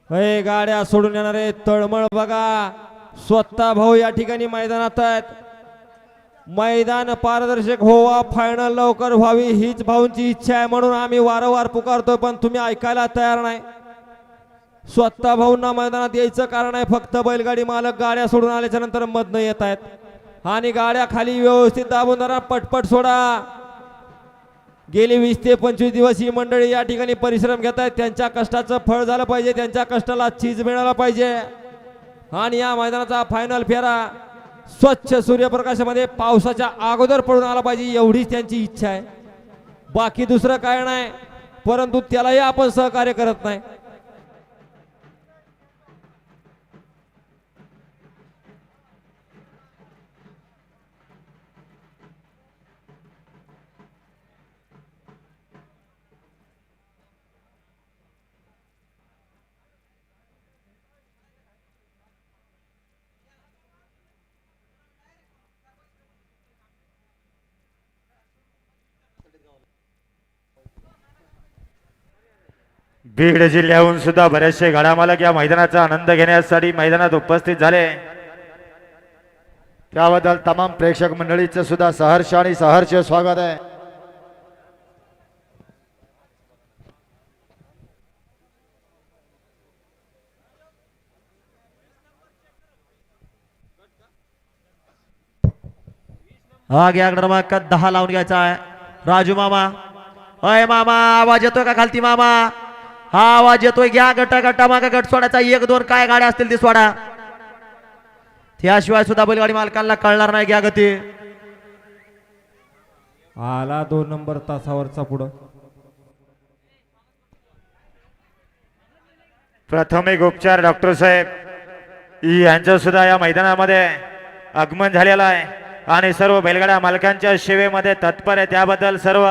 हे गाड्या सोडून येणारे तळमळ बघा. स्वतः भाऊ या ठिकाणी मैदानात आहेत. मैदान पारदर्शक व्हावा, फायनल लवकर व्हावी हीच भाऊंची इच्छा आहे, म्हणून आम्ही वारंवार पुकारतोय, पण तुम्ही ऐकायला तयार नाही. स्वतः भाऊंना मैदानात यायचं कारण आहे फक्त बैलगाडी मालक गाड्या सोडून आल्याच्या नंतर मधनं येत आहेत आणि गाड्या खाली व्यवस्थित दाबून धरा, पटपट सोडा. गेली 20 ते 25 दिवस ही मंडळी या ठिकाणी परिश्रम घेत आहेत. त्यांच्या कष्टाचं फळ झालं पाहिजे, त्यांच्या कष्टाला चीज मिळाला पाहिजे. आणि या मैदानाचा फायनल फेरा स्वच्छ सूर्यप्रकाशामध्ये पावसाच्या अगोदर पडून आला पाहिजे एवढीच त्यांची इच्छा आहे. बाकी दुसरं काय नाही, परंतु त्यालाही आपण सहकार्य करत नाही. बीड जिल्ह्याहून सुद्धा बरेचसे गाडामालक या मैदानाचा आनंद घेण्यासाठी मैदानात उपस्थित झाले. त्याबद्दल तमाम प्रेक्षक मंडळीचं सुद्धा सहर्ष आणि सहर्ष स्वागत आहे. हा घ्या क्रमांक 10 लावून घ्यायचा आहे. राजू मामा, अय मामा आवाज येतोय का खालती मामा? हा आवाज येतोय. घ्या गटा मागा गट सोडायचा. 1-2 काय गाड्या असतील ती सोडा, त्याशिवाय सुद्धा बैलगाडी मालकांना कळणार नाही. घ्या गती. आला 2 नंबर तासावरचा पुढं. प्राथमिक उपचार डॉक्टर साहेब यांचं सुद्धा या मैदानामध्ये आगमन झालेलं आहे आणि सर्व बैलगाड्या मालकांच्या सेवेमध्ये तत्पर आहे. त्याबद्दल सर्व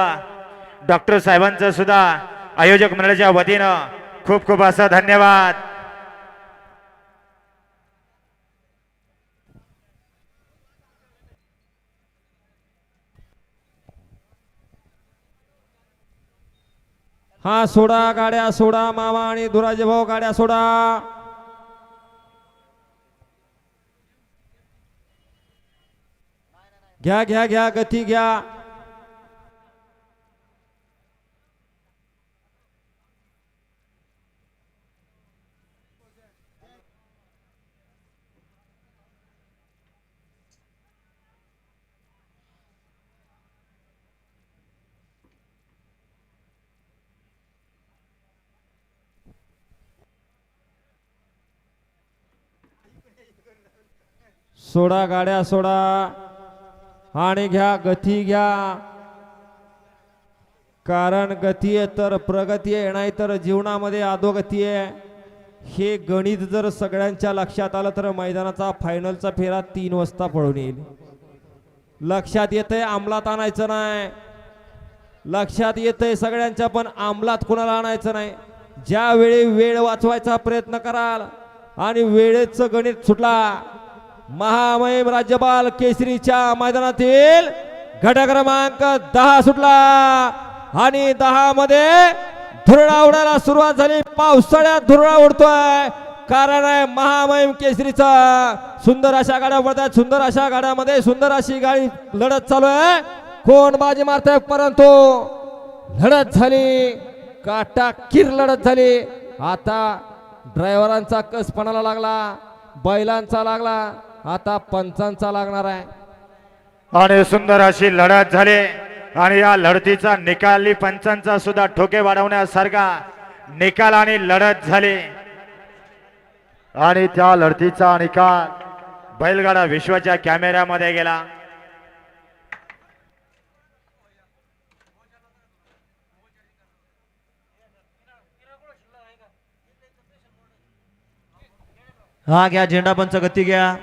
डॉक्टर साहेबांचं सुद्धा आयोजक मंडळाच्या वतीनं खूप खूप असा धन्यवाद. हा सोडा गाड्या सोडा मामा आणि धुराजे भाऊ गाड्या सोडा. घ्या घ्या घ्या गती घ्या. सोडा गाड्या सोडा आणि घ्या गती घ्या. कारण गती आहे तर प्रगती आहे, नाही तर जीवनामध्ये अधोगती आहे. हे गणित जर सगळ्यांच्या लक्षात आलं तर मैदानाचा फायनलचा फेरा 3 वाजता पळून येईल. लक्षात येतंय अंमलात आणायचं नाही. लक्षात येतंय सगळ्यांच्या, पण अंमलात कुणाला आणायचं नाही. ज्यावेळी वेळ वाचवायचा प्रयत्न कराल आणि वेळेचं गणित सुटला, महामहिम राज्यपाल केसरीच्या मैदानातील गट क्रमांक 10 सुटला आणि 10 मध्ये धुरळा उडायला सुरुवात झाली. पावसाळ्यात धुरळा उडतोय कारण आहे महामहिम केसरीचा. सुंदर अशा गाड्या पडतात, सुंदर अशा गाड्यामध्ये सुंदर अशी गाडी लढत चालू आहे. कोण बाजी मारतोय, परंतु लढत झाली, काटाकीर लढत झाली. आता ड्रायव्हरांचा कस पणाला लागला, बैलांचा लागला, आता पंचांचा लागणार आहे. आणि सुंदर अशी लढत झाली आणि या लढतीचा निकाली पंचांचा सुद्धा ठोके वाढवण्यासारखा निकाल आणि लढत झाली. आणि त्या लढतीचा निकाल बैलगाडा विश्वाच्या कॅमेऱ्यामध्ये गेला. हा घ्या झेंडा पंच गती घ्या.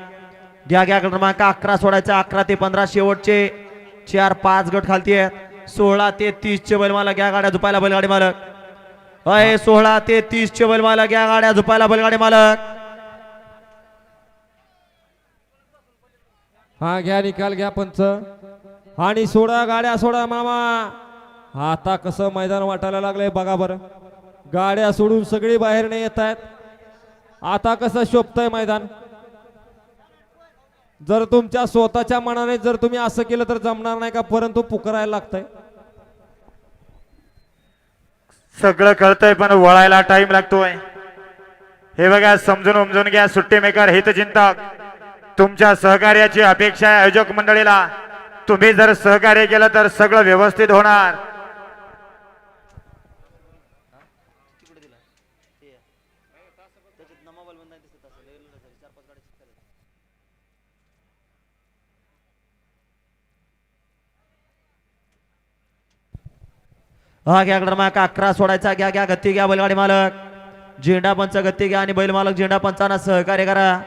घ्या घ्या क्रमांक 11 सोडायचा. 11 ते 15 शेवटचे 4-5 गट खालती आहेत. 16 ते 30 चे बैल मालक घ्या गाड्या झुपायला बैलगाडी मालक. अय 16 ते 30 चे बैल मालक घ्या गाड्या झुपायला बैलगाडी मालक. हा घ्या निकाल घ्या पंच आणि सोडा गाड्या सोडा मामा. आता कसं मैदान वाटायला लागलंय बघा बरं. गाड्या सोडून सगळे बाहेर नाही येत आहेत. आता कसं शोभतंय मैदान. जर तुमच्या स्वतःच्या मनाने जर तुम्ही असं केलं तर जमणार नाही का, परंतु पुकारायला लागतंय. सगळं कळतंय पण वळायला टाइम लागतोय. हे बघा समजून उमजून घ्या. सुट्टी मेकर हितचिंतक तुमच्या सहकार्याची अपेक्षा आहे आयोजक मंडळीला. तुम्ही जर सहकार्य केलं तर सगळं व्यवस्थित होणार. हा घ्या क्रमांक 11 सोडायचा. घ्या घ्या गती घ्या बैलगाडी मालक. झेंडा पंच गती घ्या आणि बैल मालक झेंडा पंचांना सहकार्य करा.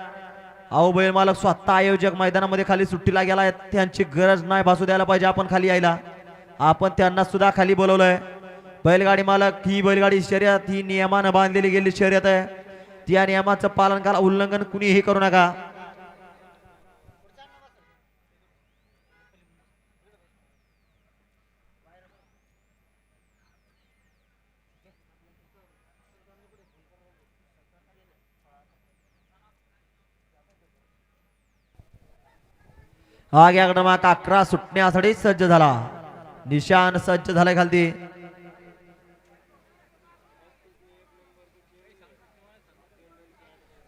अहो बैल मालक स्वतः आयोजक मैदानामध्ये खाली सुट्टीला गेला. त्यांची गरज नाही भासू द्यायला पाहिजे आपण खाली यायला. आपण त्यांना सुद्धा खाली बोलवलंय. बैलगाडी मालक ही बैलगाडी शर्यत ही नियमानं बांधलेली गेलेली शर्यत आहे. त्या नियमाचं पालन करा. उल्लंघन कुणीही करू नका. हा घ्या क्रमांक 11 सुटण्यासाठी सज्ज झाला. निशान सज्ज झालाय खालती.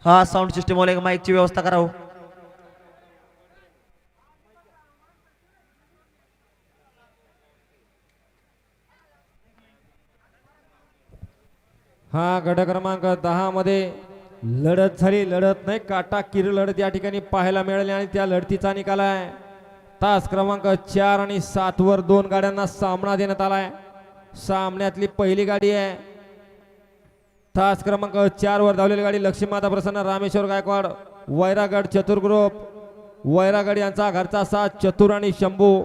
हा साऊंड सिस्टम वाले माईकची व्यवस्था करा हो. हा गट क्रमांक 10 मध्ये लढत झाली. लढत नाही काटा किर लढत या ठिकाणी पाहायला मिळाली आणि त्या लढतीचा निकाल आहे तास क्रमांक 4 आणि 7 वर 2 गाड्यांना सामना देण्यात आलाय. सामन्यातली पहिली गाडी आहे तास क्रमांक 4 वर धावलेली गाडी लक्ष्मीमाता प्रसन्न रामेश्वर गायकवाड वैरागड चतुर ग्रुप. वैरागड यांचा घरचा साथ चतुर आणि शंभू.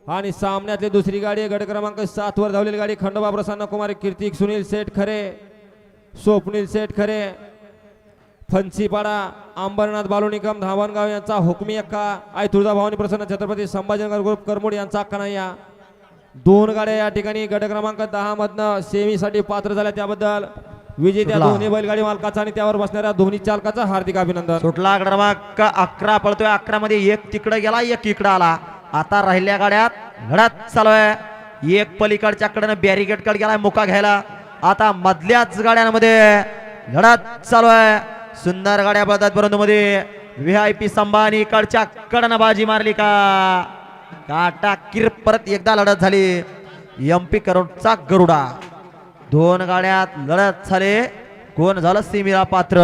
आणि सामन्यातली दुसरी गाडी आहे गट क्रमांक 7 वर धावलेली गाडी खंडोबा प्रसन्न कुमारी कीर्तिक सुनील सेठ खरे स्वप्नील सेठ खरे फन्सीपाडा अंबरनाथ बालू निकम धावणगाव यांचा हुकमी अक्का आई तुळजाभवानी प्रसन्न छत्रपती संभाजीनगर ग्रुप करमुड यांचा अक्का नाही. या 2 गाड्या या ठिकाणी गट क्रमांक 10 मधनं सेमीसाठी पात्र झाल्या. त्याबद्दल विजेत्या दोन्ही बैलगाडी मालकाचा आणि त्यावर बसणाऱ्या दोन्ही चालकाचं हार्दिक अभिनंदन. सुटला क्रमांक 11 पळतोय. 11 मध्ये एक तिकडे गेला एक इकडे आला. आता राहिल्या गाड्यात लढत चालू आहे. एक पलीकडच्या कडेनं बॅरिकेड कडे गेलाय मुका घ्यायला. आता मधल्याच गाड्यांमध्ये लढत चालू आहे. सुंदर गाड्या पळतात परंतु मध्ये VIP संभानी इकडच्या कडनं बाजी मारली का काटा किर. परत एकदा लढत झाली. MP करोडचा गरुडा. 2 गाड्यात लढत झाले. कोण झालं सीमेला पात्र.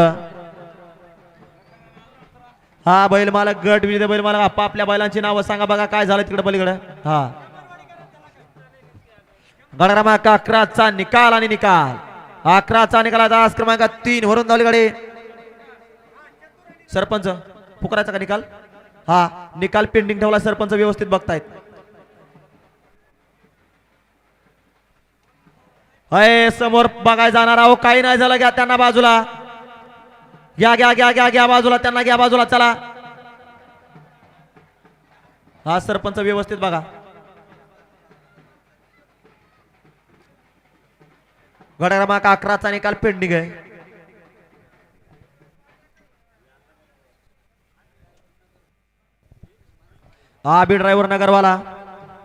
हा बैल मालक गट विजेते बैल मालक आपापल्या बैलांची नावं सांगा बघा काय झालं तिकडे पलीकडे. हा गट क्रमांक 11चा निकाल आणि निकाल 11चा निकाल तास क्रमांक 3 वरून धावली गाडी. सरपंच पुकारायचा का निकाल. हा निकाल पेंडिंग ठेवला. सरपंच व्यवस्थित बघतायत. अय समोर बघाय जाणार आहो. काही नाही झालं घ्या त्यांना बाजूला. घ्या घ्या घ्या घ्या घ्या बाजूला त्यांना घ्या बाजूला. चला हा सरपंच व्यवस्थित बघा. गट क्रमांक 11चा निकाल पेंडिंग आहे. आबी ड्रायव्हर नगरवाला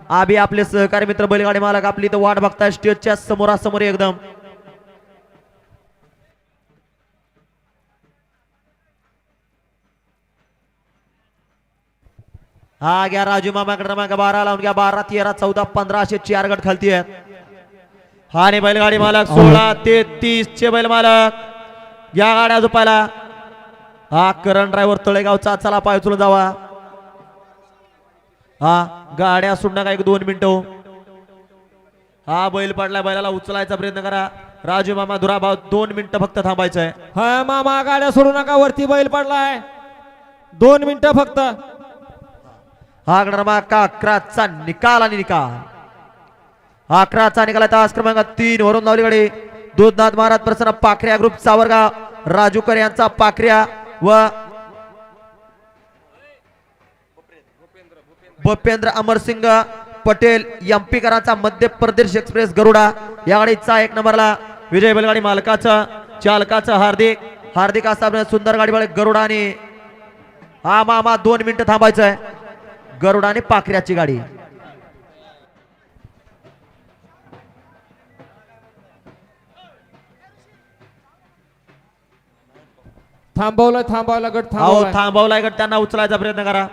आबी आपले सहकारी मित्र बैलगाडी मालक आपली इथं वाट बघताय स्टेजच्या समोरासमोर एकदम. हा घ्या राजू मामा क्रमांक 12 लावून घ्या. 12 13 14 15 असे 4 गट खालती आहेत. हा आणि बैलगाडी मालक 16 ते 30 चे बैल मालक या गाड्या झोपायला. हा करण ड्रायव्हर तळेगावचा. चला पाय उचलून जावा. हा गाड्या सोडणार का 1-2 मिनिटं. हा बैल पडला. बैलाला उचलायचा प्रयत्न करा. राजू मामा दुराभाव 2 मिनिटं फक्त थांबायचं आहे. हा मामा गाड्या सोडू नका. वरती बैल पडलाय. 2 मिनिटं फक्त. हा क्रमांक 11चा निकाल आणि निकाल 11चा निकाल तास क्रमांक 3 वरून धावली गाडी. दूधनाथ महाराज प्रसन्न पाखऱ्या ग्रुप सावरगाव राजूकर यांचा पाखऱ्या व भूपेंद्र अमरसिंग पटेल MP करांचा मध्य प्रदेश एक्सप्रेस गरुडा या गाडीचा 1 नंबरला विजय बैलगाडी मालकाचं चालकाचं हार्दिक हार्दिक असा सुंदर गाडी मालक गरुडा आणि हा मामा 2 मिनिटं थांबायचं आहे. गरुडा आणि पाखऱ्याची गाडी. थांबवलं गट अहो थांबवलाय गट त्यांना उचलायचा प्रयत्न करा.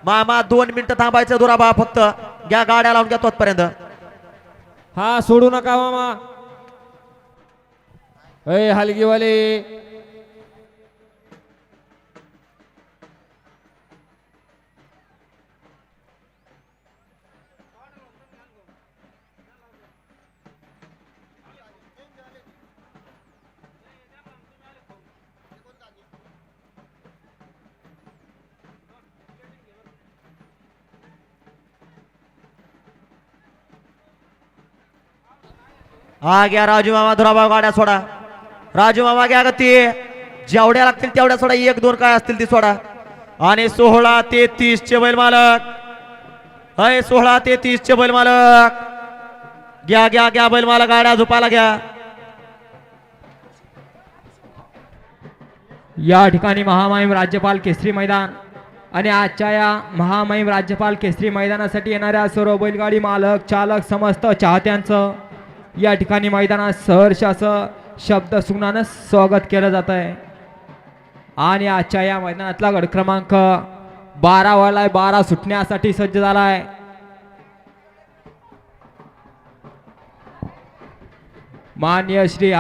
मामा 2 मिनिटं थांबायचं दुराबा फक्त घ्या गाड्या लावून घ्या तोपर्यंत. हा सोडू नका मामा. ए हलगीवाले हा घ्या राजू मामा दुराबा गाड्या सोडा. राजू मामा घ्या गती जेवढ्या लागतील तेवढ्या सोडा. 1-2 काय असतील ती सोडा. आणि 16 ते 30 चे बैल मालक. 16 ते 30 चे बैल मालक घ्या बैल मालक गाड्या झोपायला घ्या. या ठिकाणी महामहिम राज्यपाल केसरी मैदान आणि आजच्या या महामहिम राज्यपाल केसरी मैदानासाठी येणाऱ्या सर्व बैलगाडी मालक चालक समस्त चाहत्यांचं या ठिकाणी मैदानात सहर्ष असं शब्द सुगनानं स्वागत केलं जात आहे. आणि आजच्या या मैदानातला गट क्रमांक 12 वालाय. 12 सुटण्यासाठी सज्ज झालाय. माननीय श्री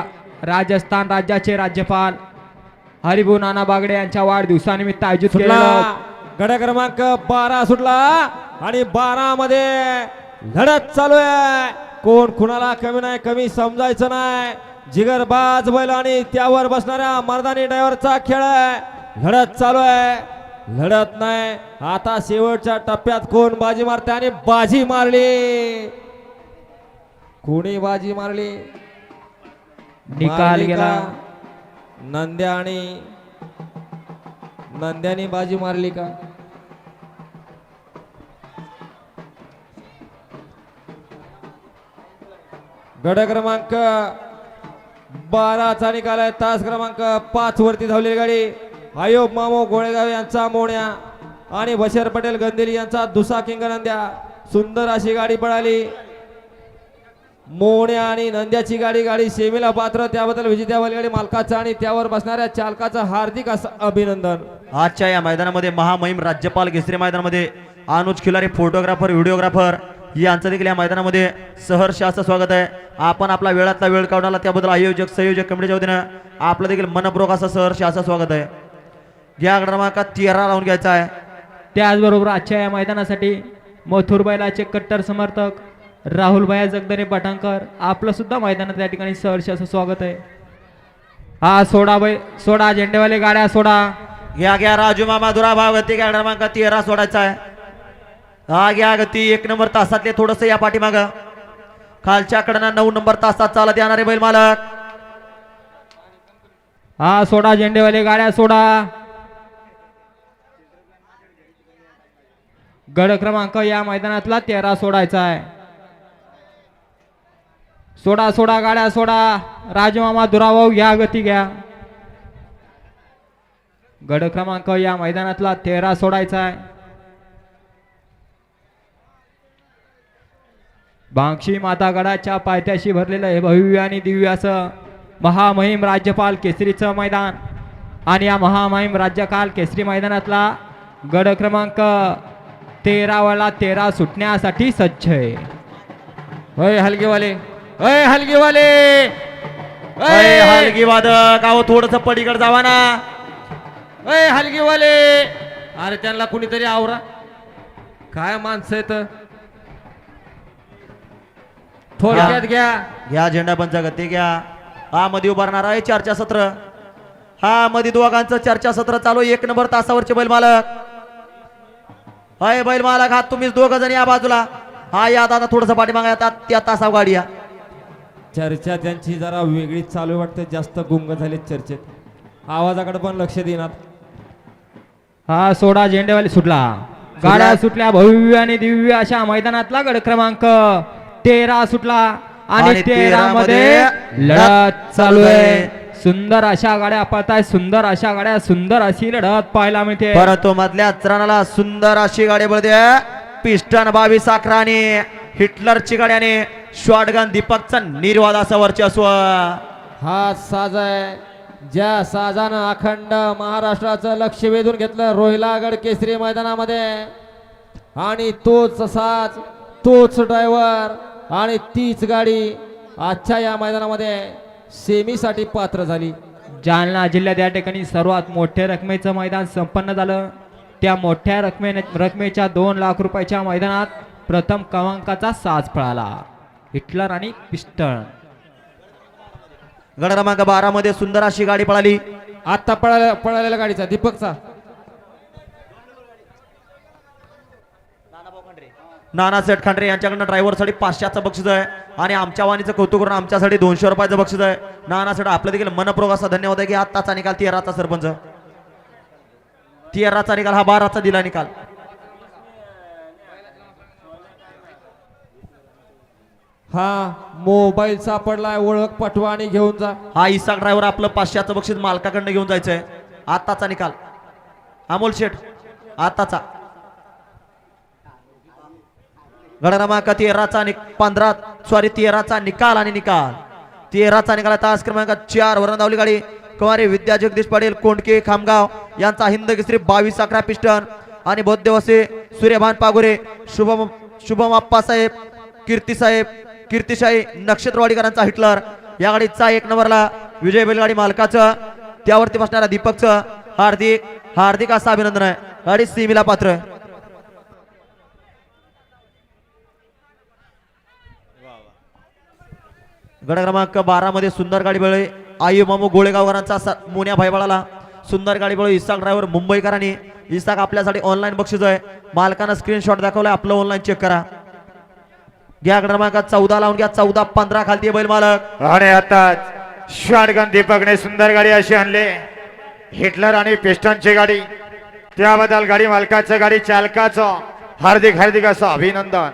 राजस्थान राज्याचे राज्यपाल हरिभाऊ नाना बागडे यांच्या वाढदिवसानिमित्त आयोजित सुटला केलेलं गड क्रमांक 12 सुटला आणि 12 मध्ये लढत चालू आहे. कोण कुणाला कमी नाही, कमी समजायचं नाही. जिगरबाज बैल आणि त्यावर बसणाऱ्या मर्दानी ड्रायव्हरचा खेळ आहे. लढत चालू आहे, लढत नाही. आता शेवटच्या टप्प्यात कोण बाजी मारते आणि बाजी मारली. कोणी बाजी मारली? निकाल मारली गेला. का? नंद्याने बाजी मारली का? गड क्रमांक 12चा निकाल आहे. तास क्रमांक 5 वरती धावलेली गाडी आयोब मामो गोळेगाव यांचा मोण्या आणि बशीर पटेल गंदेली यांचा दुसा किंग नंद्या. सुंदर अशी गाडी पळाली. मोण्या आणि नंद्याची गाडी सेमीला पात्र. त्याबद्दल विजेत्या बैलगाडी मालकाचं आणि त्यावर बसणाऱ्या चालकाचं हार्दिक असं अभिनंदन. आजच्या या मैदानामध्ये महामहिम राज्यपाल केसरी मैदानामध्ये अनुज खिलारी फोटोग्राफर व्हिडिओग्राफर यांचं देखील या मैदानामध्ये सहर्ष असं स्वागत आहे. आपण आपला वेळातला वेळ काढला त्याबद्दल आयोजक संयोजक कमिटीच्या वतीनं आपलं देखील मनपूर्वक असं सहर्ष असं स्वागत आहे. या क्रमांकात 13 लावून घ्यायचा आहे. त्याचबरोबर आजच्या या मैदानासाठी मथुर बैलाचे कट्टर समर्थक राहुल भैया जगदरे पठाणकर आपलं सुद्धा मैदानात या ठिकाणी सहर्ष असं स्वागत आहे. हा सोडा झेंडेवाले गाड्या सोडा. घ्या राजू मामा दुराभाव गती घ्या क्रमांक 13 सोडायचा आहे. हा घ्या गती 1 नंबर तासातले थोडस या पाठीमाग खालच्या कडनं 9 नंबर तासात चालत येणारे बैल मालक. हा सोडा झेंडेवाले गाड्या सोडा. गड क्रमांक या मैदानातला 13 सोडायचा आहे. सोडा गाड्या सोडा. राजमामा दुराभाऊ घ्या गती घ्या. गड क्रमांक या मैदानातला 13 सोडायचा आहे. बांक्षी माता गडाच्या पायथ्याशी भरलेलं हे भव्य आणि दिव्य असं महामहिम राज्यपाल केसरीचं मैदान आणि या महामहिम राज्यपाल केसरी मैदानातला गड क्रमांक 13 वाला 13 सुटण्यासाठी सज्ज आहे. होय हलगेवाले, होय हलगेवाले, हलगी वादक अहो थोडस पलीकडे जावा ना. होय हलगेवाले. अरे त्यांना कुणीतरी आवरा. काय माणसं आहेत. थोडक्यात घ्या झेंडा पंच गती घ्या. हा मध्ये उभारणार आहे चर्चा सत्र. हा मध्ये दोघांचं चर्चा सत्र चालू. 1 नंबर तासावरचे बैल मालक. हाय बैल मालक हा तुम्हीच 2 जण या बाजूला. हा या दादा थोडस पाठीमागे येतात त्या तासाव गाडी या. चर्चा त्यांची जरा वेगळीच चालू वाटते. जास्त गुंग झाले चर्चेत. आवाजाकडे पण लक्ष देणार. हा सोडा झेंडेवाले सुटला. गाड्या सुटल्या भव्य आणि दिव्य अशा मैदानातला गड क्रमांक 13 सुटला आणि 13 मध्ये लढत चालू आहे. सुंदर अशा गाड्या पळताय, सुंदर अशा गाड्या, सुंदर अशी लढत पाहायला मिळते. परंतु मधल्या चरणाला सुंदर अशी गाडी बोलते. पिस्टन 22-11 आणि हिटलरची गाड्याने शॉटगन दीपकचा निर्वाद असा वर्चस्व. हा साज आहे ज्या साजानं अखंड महाराष्ट्राचं लक्ष वेधून घेतलं रोहिलागड केसरी मैदानामध्ये. आणि तोच साज, तोच ड्रायव्हर आणि तीच गाडी आजच्या या मैदानामध्ये सेमीसाठी पात्र झाली. जालना जिल्ह्यात या ठिकाणी सर्वात मोठ्या रकमेचं मैदान संपन्न झालं. त्या मोठ्या रकमेच्या 2 लाख रुपयाच्या मैदानात प्रथम क्रमांकाचा साज पळाला हिटलर आणि पिस्टन. गड क्रमांक 12 मध्ये सुंदर अशी गाडी पळाली. आता पळालेल्या गाडीचा दीपकचा नाना सेठ खांडरे यांच्याकडनं ड्रायव्हरसाठी 500चं बक्षीस आहे आणि आमच्या वाणीचं कौतुक करून आमच्यासाठी 200 रुपयाचं बक्षीस आहे. नाना सेठ आपलं देखील मनपूर्वक असा धन्यवाद आहे की आत्ताचा निकाल 13चा सरपंच 13चा निकाल हा 12चा दिला निकाल. हा मोबाईल सापडलाय, ओळख पटवा आणि घेऊन जा. हा इसाक ड्रायव्हर आपलं 500चं बक्षीस मालकाकडनं घेऊन जायचंय. आत्ताचा निकाल अमोल शेठ आत्ताचा. गड क्रमांक 13चा 13चा निकाल आणि निकाल 13चा निकाल. तास क्रमांक 4 वरून धावली गाडी कुमारी विद्या जगदीश पाटील कोंडके खामगाव यांचा हिंद केसरी 22-11 पिस्टन आणि बौद्धवसे सूर्यभान पागोरे शुभम आप्पासाहेब कीर्तिशाही नक्षत्रवाडीकरांचा हिटलर. या गाडीचा 1 नंबरला विजय बैलगाडी मालकाचं त्यावरती बसणारा दीपकचं हार्दिक असं अभिनंदन आहे. गाडी सीमीला पात्र. गड क्रमांक 12 मध्ये सुंदर गाडी बळे आयु मामू गोळेगावकरांचा मोन्या भाईबाळाला सुंदर गाडी बळे. इसाक ड्रायव्हर मुंबईकरांनी. इसाक आपल्यासाठी ऑनलाईन बक्षीस आहे. मालकानं स्क्रीनशॉट दाखवलाय, आपलं ऑनलाईन चेक करा. घ्या क्रमांक 14 लावून घ्या. 14-15 खालती बैल मालक. आणि आता शॉटगन दीपकने सुंदर गाडी अशी आणली. हिटलर आणि पिस्टनची गाडी, त्याबद्दल गाडी मालकाचं गाडी चालकाचं हार्दिक असं अभिनंदन.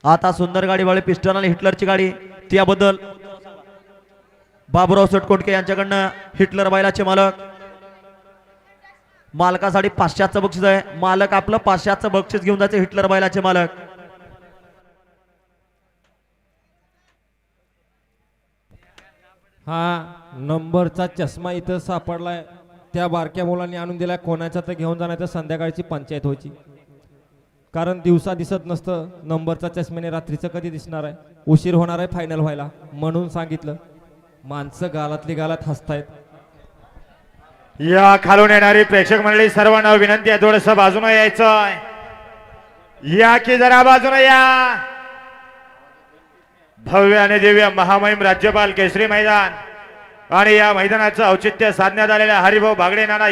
आता सुंदर गाडी वाळे पिस्टन आणि हिटलरची गाडी, त्याबद्दल बाबूराव सटकोटके यांच्याकडनं हिटलर बैलाचे मालक. मालकासाठी 500चं बक्षीस आहे. मालक आपलं 500चं बक्षीस घेऊन जायचं. हिटलर बैलाचे मालक. हा नंबरचा चष्मा इथं सापडलाय. त्या बारक्या मुलांनी आणून दिलाय. कोणाच्या तर घेऊन जाणार तर संध्याकाळची पंचायत व्हायची, कारण दिवसा दिसत नसतं. नंबरचा चष्म्याने रात्रीचं कधी दिसणार आहे. उशीर होणार आहे फायनल व्हायला म्हणून सांगितलं. माणसं गालातली गालात हसतायत. या खालून येणारी प्रेक्षक मंडळी सर्वांना विनंती आहे, थोडस बाजूने यायचं. या की जरा बाजूने या. भव्य आणि दिव्य महामहिम राज्यपाल केसरी मैदान आणि या मैदानाचं औचित्य साधण्यात आलेल्या हरिभाऊ बागडे नाना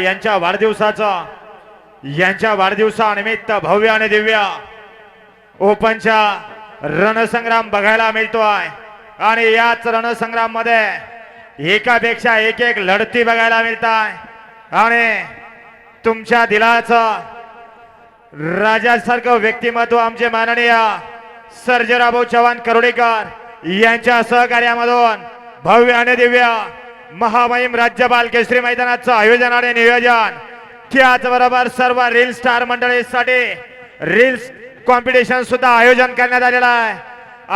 यांच्या वाढदिवसानिमित्त भव्य आणि दिव्य ओपनचा रणसंग्राम बघायला मिळतोय. आणि याच रणसंग्राम मध्ये एकापेक्षा एक लढती बघायला मिळतात. आणि तुमच्या दिलाचं राजासारखं व्यक्तिमत्व आमचे माननीय सर्जेराव चव्हाण करोडेकर यांच्या सहकार्यामधून भव्य आणि दिव्य महामहिम राज्यपाल केसरी मैदानाचं आयोजन आणि नियोजन, त्याचबरोबर सर्व रील स्टार मंडळीसाठी रील्स कॉम्पिटिशन सुद्धा आयोजन करण्यात आलेलं आहे.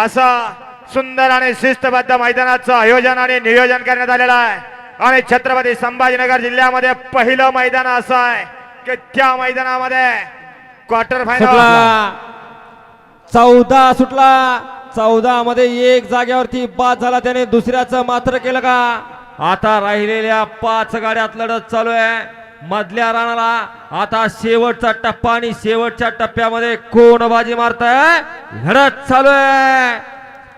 असं सुंदर आणि शिस्तबद्ध मैदानाचं आयोजन आणि नियोजन करण्यात आलेलं आहे. आणि छत्रपती संभाजीनगर जिल्ह्यामध्ये पहिलं मैदान असं आहे की त्या मैदानामध्ये क्वार्टर फायनल 14 सुटला. 14 मध्ये एक जागेवरती बाद झाला. त्याने दुसऱ्याचं मात्र केलं का. आता राहिलेल्या 5 गाड्यात लढत चालू आहे. मधल्या राणाला आता शेवटचा टप्पा आणि शेवटच्या टप्प्यामध्ये कोण बाजी मारताय. लढत चालू आहे.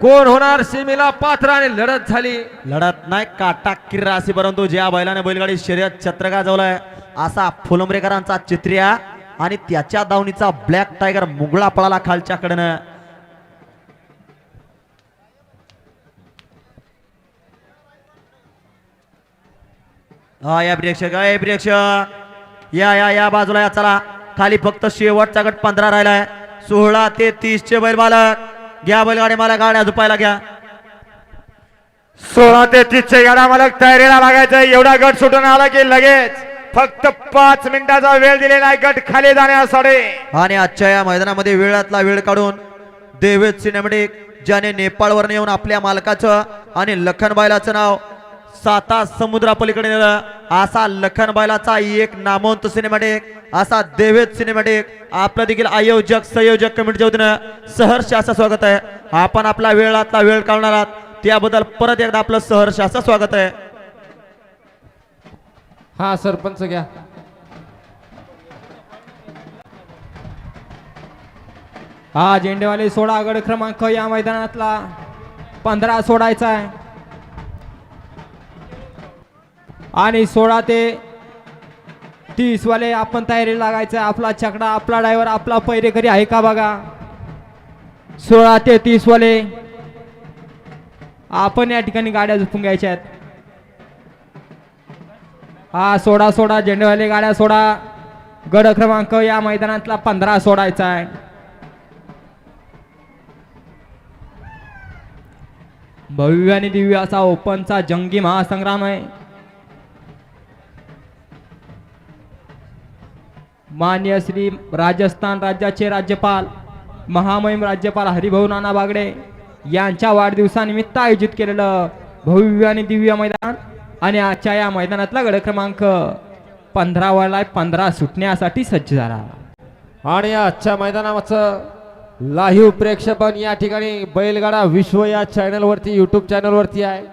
कोण होणार सीमेला पात्र आणि लढत झाली. लढत नाही काटा किर्रा अशी, परंतु ज्या बैलाने बैलगाडी शर्यत छत्र गाजवलाय असा फुलंब्रेकरांचा चित्र्या आणि त्याच्या दावणीचा ब्लॅक टायगर मुगळा पळाला खालच्याकडनं. हा या प्रेक्षक या बाजूला या चला. खाली फक्त शेवटचा गट 15 राहिलाय. 16 ते 30 चे बैल मालक घ्या बैलगाडी मला गाड्या झुपायला घ्या. 16 ते 30 चे गाडा मालक तयारीला लागायचं. एवढा गट सुटून आला की लगेच फक्त 5 मिनिटाचा वेळ दिलेला आहे गट खाली जाण्यासाठी. आणि आजच्या या मैदानामध्ये वेळातला वेळ काढून देवेद सिनेमॅटिक ज्याने नेपाळवरून येऊन आपल्या मालकाचं आणि लखनबाईलाचं नाव 7 समुद्रापलीकडे नेलं, असा लखनबाईलाचा एक नामवंत सिनेमॅटिक असा देवेद सिनेमॅटिक आपलं देखील आयोजक संयोजक कमिटीच्या वतीनं सहर्ष असं स्वागत आहे. आपण आपला वेळातला वेळ काढणार आहात त्याबद्दल परत एकदा आपलं सहर्ष असं स्वागत आहे. हा सरपंच घ्या. हा झेंडेवाले 16 गड क्रमांक या मैदानातला 15 सोडायचा आहे आणि 16 ते 30 वाले आपण तयारी लागायचं. आपला चकडा आपला ड्रायव्हर आपला पैरेकरी आहे का बघा. 16 ते 30 वाले आपण या ठिकाणी गाड्या झुपून घ्यायच्या आहेत. हा सोडा झेंडेवाले गाड्या सोडा. गड क्रमांक या मैदानातला 15 सोडायचा आहे. भव्य आणि दिव्य असा ओपनचा जंगी महासंग्राम आहे. मान्य श्री राजस्थान राज्याचे राज्यपाल महामहिम राज्यपाल हरिभाऊ नाना बागडे यांच्या वाढदिवसानिमित्त आयोजित केलेलं भव्य आणि दिव्य मैदान आणि आजच्या या मैदानातला गड क्रमांक 15 वाला 15 सुटण्यासाठी सज्ज झाला. आणि आजच्या मैदानाचं लाईव्ह प्रेक्षेपण या ठिकाणी बैलगाडा विश्व या चॅनलवरती यूट्यूब चॅनलवरती आहे.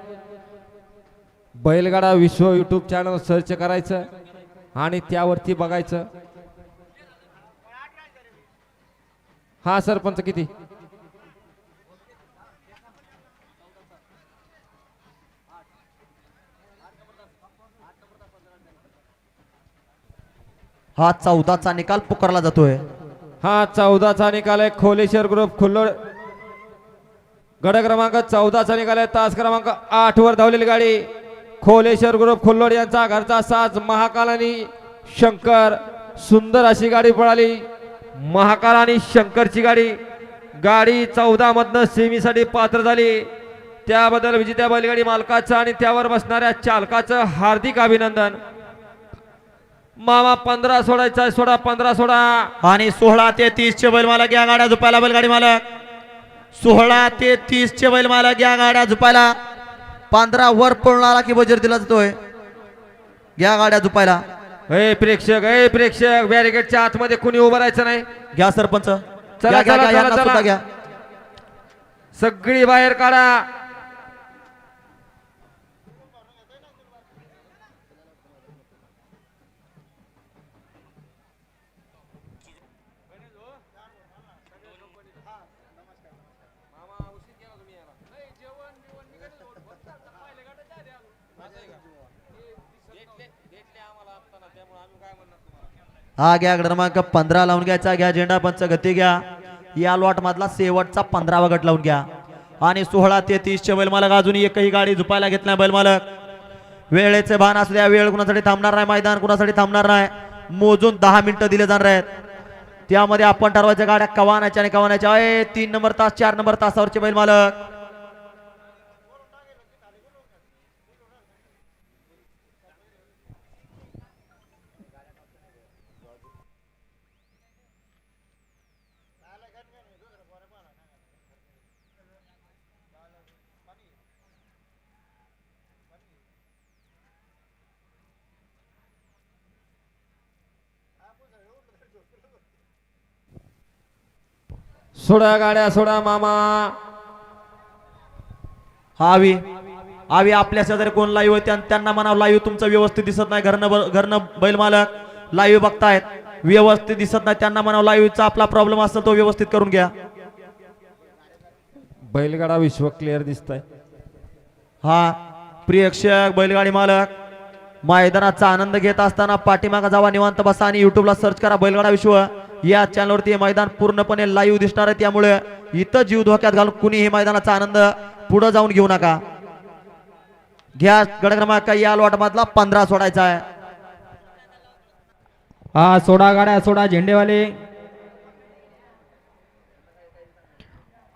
बैलगाडा विश्व यूट्यूब चॅनल सर्च करायचं आणि त्यावरती बघायचं. हा सरपंच किती हा 14चा निकाल पुकारला जातोय. हा 14चा निकाल आहे. खोलेश्वर ग्रुप खुल्लोड गड क्रमांक 14चा निकाल आहे. तास क्रमांक 8 वर धावलेली गाडी खोलेश्वर ग्रुप खुल्लोड यांचा घरचा साज महाकाल आणि शंकर. सुंदर अशी गाडी पळाली. महाकाल आणि शंकरची गाडी 14 मधनं सेमीसाठी पात्र झाली. त्याबद्दल विजेत्या बैलगाडी मालकाचं आणि त्यावर बसणाऱ्या चालकाचं हार्दिक अभिनंदन. मामा 15 सोडायचा. सोडा 15 सोडा. आणि 16 ते 30 चे बैल मालक या गाड्या झुपायला बैलगाडी मालक. 16 ते 30 चे बैल मालक या गाड्या झुपायला. 15 वर पळून आला की बजर दिला जातोय. या गाड्या झुपायला. हे प्रेक्षक बॅरिकेडच्या आतमध्ये कुणी उभं राहायचं नाही. घ्या सरपंच. चला घ्या, चला यांना चला सुद्धा घ्या. सगळी बाहेर काढा. हा घ्या क्रमांक 15 लावून घ्यायचा. घ्या झेंडा पंच गती घ्या. या लॉट मधला शेवटचा 15वा गट लावून घ्या. आणि 16 ते 30 चे बैल मालक अजून एकही गाडी झुपायला घेत नाही बैल मालक. वेळेचे भान असू द्या. वेळ कुणासाठी थांबणार नाही. मैदान कुणासाठी थांबणार नाही. मोजून 10 मिनिटं दिले जाणार आहेत. त्यामध्ये आपण ठरवायच्या गाड्या कवानाच्या आणि कवानाच्या. 3 नंबर तास 4 नंबर तासावरचे बैल मालक. सोडा गाड्या सोडा मामा. हावी आपल्या शेजारी कोण लाईव्ह होते त्यांना म्हणावं लाईव्ह तुमचं व्यवस्थित दिसत नाही. घरनं बैल मालक लाईव्ह बघतायत व्यवस्थित दिसत नाही. त्यांना म्हणावं लाईव्हचा आपला प्रॉब्लेम असेल तो व्यवस्थित करून घ्या. बैलगाडा विश्व क्लिअर दिसतंय. हा प्रेक्षक बैलगाडी मालक मैदानाचा आनंद घेत असताना पाठीमागा जावा निवांत बसा आणि युट्यूबला सर्च करा बैलगाडा विश्व. या चॅनलवरती हे मैदान पूर्णपणे लाईव्ह दिसणार आहे. त्यामुळे इथं जीव धोक्यात घालून कुणी हे मैदानाचा आनंद पुढे जाऊन घेऊ नका. घ्या गट क्रमांक या लॉट मधला 15 सोडायचा आहे. हा सोडा गाड्या सोडा झेंडेवाले.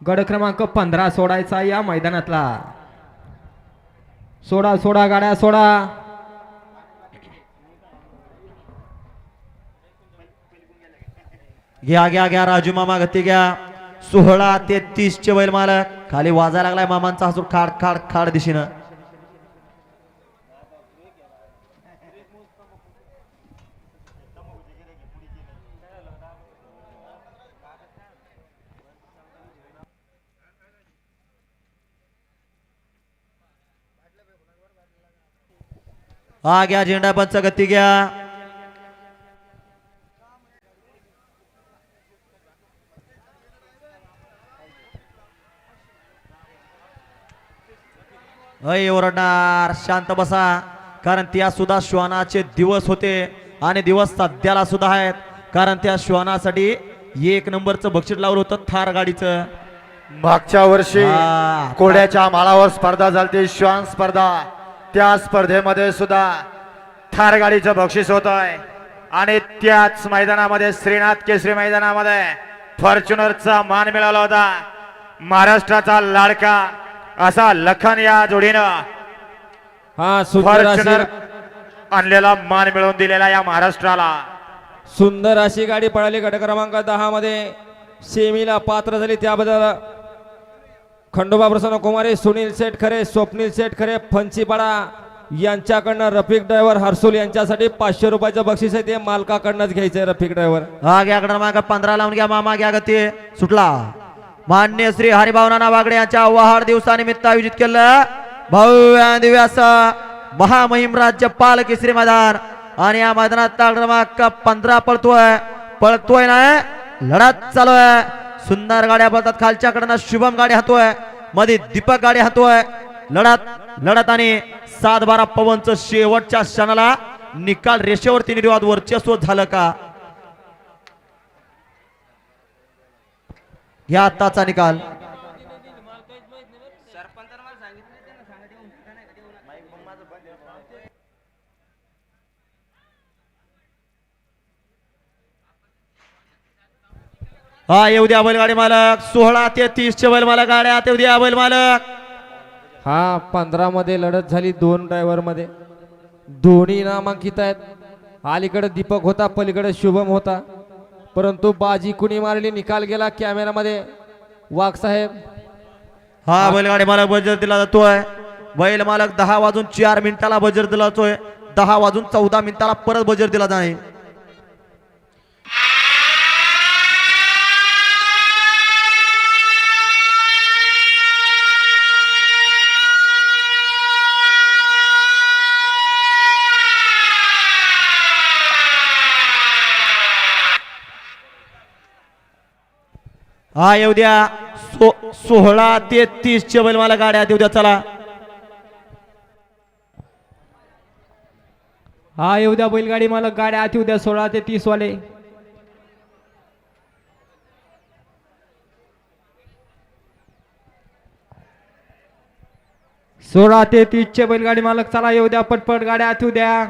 गड क्रमांक 15 सोडायचा या मैदानातला. सोडा सोडा गाड्या सोडा. घ्या घ्या घ्या राजू मामा गती घ्या. 16 ते 30 चे बैल मालक. खाली वाजायला लागलाय मामांचा हसून खाड खाड खाड दिशेनं. हा घ्या झेंडा पंच गती घ्या. अय ओरडणार शांत बसा, कारण त्या सुद्धा श्वानाचे दिवस होते आणि दिवस सध्याला सुद्धा आहेत, कारण त्या श्वानासाठी 1 नंबरचं बक्षीस लावलं होतं थार गाडीचं. मागच्या वर्षी हा. कोड्याच्या माळावर स्पर्धा झाली, श्वान स्पर्धा. त्या स्पर्धेमध्ये सुद्धा थार गाडीचं बक्षीस होत आहे आणि त्याच मैदानामध्ये श्रीनाथ केसरी मैदानामध्ये फॉर्च्युनरचा मान मिळाला होता. महाराष्ट्राचा लाडका असा लखन या जोडीनं हा सुंदर फॉर्च्युनर अशी आणलेला मान मिळवून दिलेला या महाराष्ट्राला. सुंदर अशी गाडी पळाली. गट क्रमांक 10 मध्ये सेमीला पात्र झाली, त्याबद्दल खंडोबा प्रसन्न कुमारी, सुनील शेठ खरे, स्वप्नील शेठ खरे, फंचीपाडा यांच्याकडनं रफिक ड्रायव्हर हर्सुल यांच्यासाठी 500 रुपयाचं बक्षीस आहे, ते मालकाकडनंच घ्यायचंय. रफिक ड्रायव्हर हा घ्या क्रमांक 15 लावून घ्या मामा घ्या गती. सुटला. मान्य श्री हरिभावना वागडे यांच्या वाढदिवसानिमित्त आयोजित केलं भव्य दिव्य असं महामहिम राज्यपाल केसरी मैदान आणि या मैदानात क्रमांक 15 पळतोय ना, लढत चालू आहे. सुंदर गाड्या पळतात. खालच्याकडनं शुभम गाडी हातोय, मध्ये दीपक गाडी हातोय. लढत आणि 7-12 पवनचं शेवटच्या क्षणाला निकाल रेषेवरती निर्वाद वर्चस्व झालं का? या आताचा निकाल. हा येऊ द्या बैलगाडी मालक. 16 ते 30 चे बैल मालक गाड्या येऊ द्या बैल मालक. हा 15 मध्ये लढत झाली 2 ड्रायव्हर मध्ये, दोन्ही नामांकित आहेत. अलीकडे दीपक होता, पलीकडे शुभम होता, परंतु बाजी कुणी मारली निकाल गेला कॅमेरामध्ये वाघ साहेब. हा बैलगाडी मालक बजर दिला जातोय. बैल मालक 10 वाजून 4 मिनिटाला बजर दिला जातोय. 10 वाजून 14 मिनिटाला परत बजर दिला जाईल. हा येऊ द्या. 16 ते 30 चे बैल मला गाड्या येऊ द्या. चला हा येऊ द्या बैलगाडी मालक गाड्या आत येऊ द्या. 16 ते 30 वाले. सोळा ते 30 चे बैलगाडी मालक चला येऊ द्या. पटपट गाड्या आत येऊ द्या.